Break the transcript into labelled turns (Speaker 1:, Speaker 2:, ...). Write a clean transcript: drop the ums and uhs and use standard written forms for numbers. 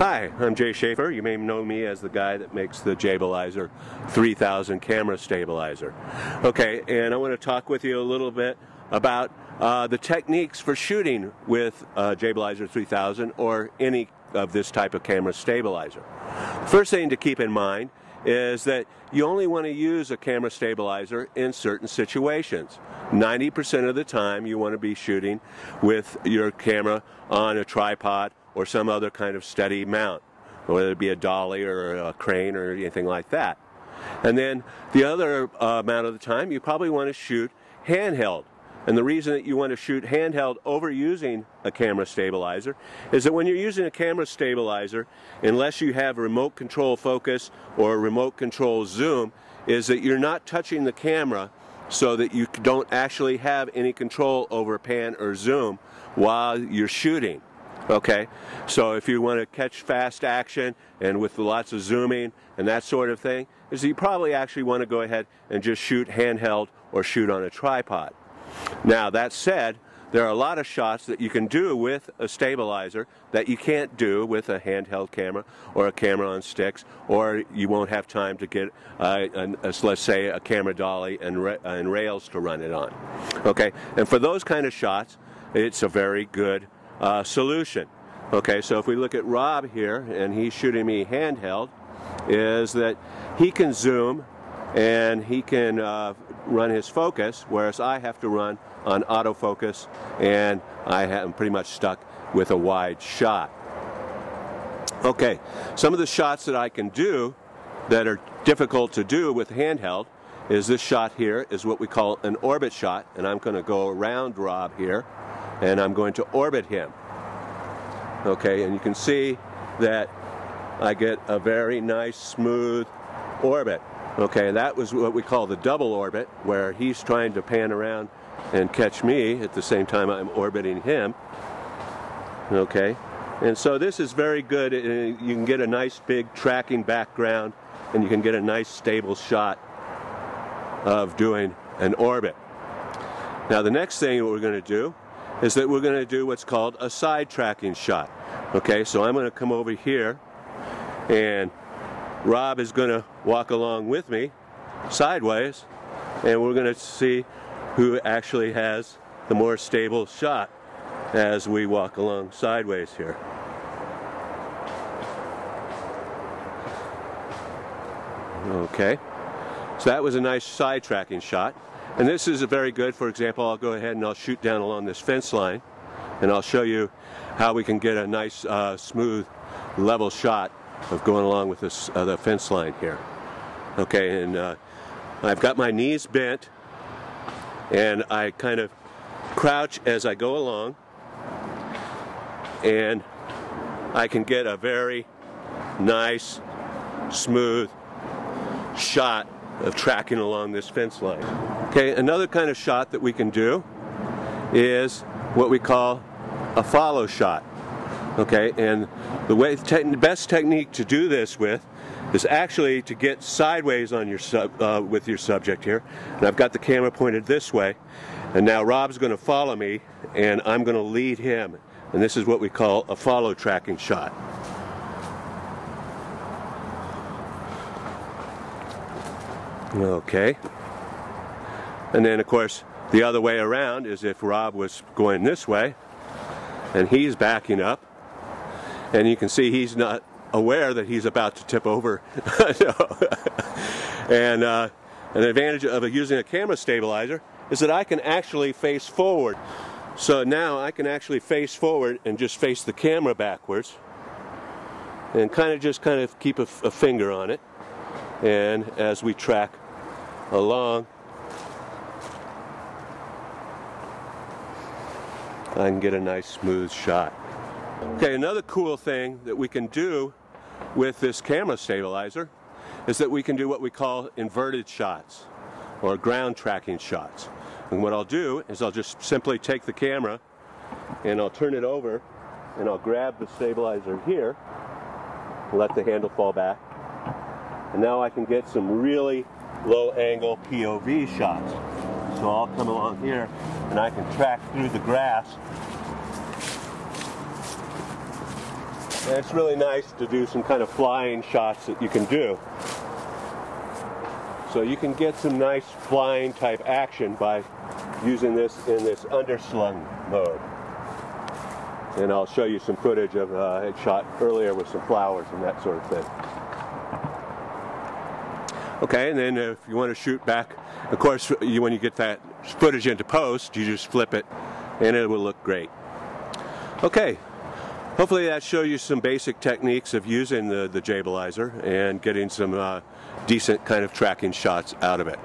Speaker 1: Hi, I'm Jay Shaffer. You may know me as the guy that makes the Jaybilizer 3000 camera stabilizer. Okay, and I want to talk with you a little bit about the techniques for shooting with Jaybilizer 3000 or any of this type of camera stabilizer. First thing to keep in mind is that you only want to use a camera stabilizer in certain situations. 90% of the time you want to be shooting with your camera on a tripod or some other kind of steady mount, whether it be a dolly or a crane or anything like that. And then the other amount of the time you probably want to shoot handheld. And the reason that you want to shoot handheld over using a camera stabilizer is that when you're using a camera stabilizer, unless you have remote control focus or remote control zoom, is that you're not touching the camera so that you don't actually have any control over pan or zoom while you're shooting. Okay, so if you want to catch fast action and with lots of zooming and that sort of thing, is you probably actually want to go ahead and just shoot handheld or shoot on a tripod. Now that said, there are a lot of shots that you can do with a stabilizer that you can't do with a handheld camera or a camera on sticks, or you won't have time to get, let's say, a camera dolly and rails to run it on. Okay, and for those kind of shots, it's a very good solution. Okay, so if we look at Rob here, and he's shooting me handheld, is that he can zoom and he can run his focus, whereas I have to run on autofocus, and I am pretty much stuck with a wide shot. Okay, some of the shots that I can do that are difficult to do with handheld is this shot here is what we call an orbit shot, and I'm going to go around Rob here and I'm going to orbit him. Okay, and you can see that I get a very nice smooth orbit. Okay, that was what we call the double orbit, where he's trying to pan around and catch me at the same time I'm orbiting him. Okay, and so this is very good. You can get a nice big tracking background and you can get a nice stable shot of doing an orbit. Now the next thing that we're going to do is that we're going to do what's called a side tracking shot. Okay, so I'm going to come over here and Rob is going to walk along with me sideways, and we're going to see who actually has the more stable shot as we walk along sideways here. Okay, so that was a nice side tracking shot. And this is a very good, for example, I'll go ahead and I'll shoot down along this fence line and I'll show you how we can get a nice smooth level shot of going along with this the fence line here. Okay, and I've got my knees bent and I kind of crouch as I go along, and I can get a very nice smooth shot of tracking along this fence line. Okay, another kind of shot that we can do is what we call a follow shot. Okay, and the best technique to do this with is actually to get sideways on your with your subject here. And I've got the camera pointed this way, and now Rob's going to follow me and I'm going to lead him, and this is what we call a follow tracking shot. Okay, and then of course the other way around is if Rob was going this way and he's backing up, and you can see he's not aware that he's about to tip over. And an advantage of using a camera stabilizer is that I can actually face forward. So now I can actually face forward and just face the camera backwards and kind of keep a finger on it, and as we track along I can get a nice smooth shot. Okay, another cool thing that we can do with this camera stabilizer is that we can do what we call inverted shots or ground tracking shots. And what I'll do is I'll just simply take the camera and I'll turn it over and I'll grab the stabilizer here, let the handle fall back, and now I can get some really low angle POV shots. So I'll come along here and I can track through the grass And it's really nice to do some kind of flying shots that you can do. So you can get some nice flying type action by using this in this underslung mode. And I'll show you some footage of I shot earlier with some flowers and that sort of thing. Okay, and then if you want to shoot back, of course, when you get that footage into post, you just flip it and it will look great. Okay, hopefully that showed you some basic techniques of using the Jaybilizer and getting some decent kind of tracking shots out of it.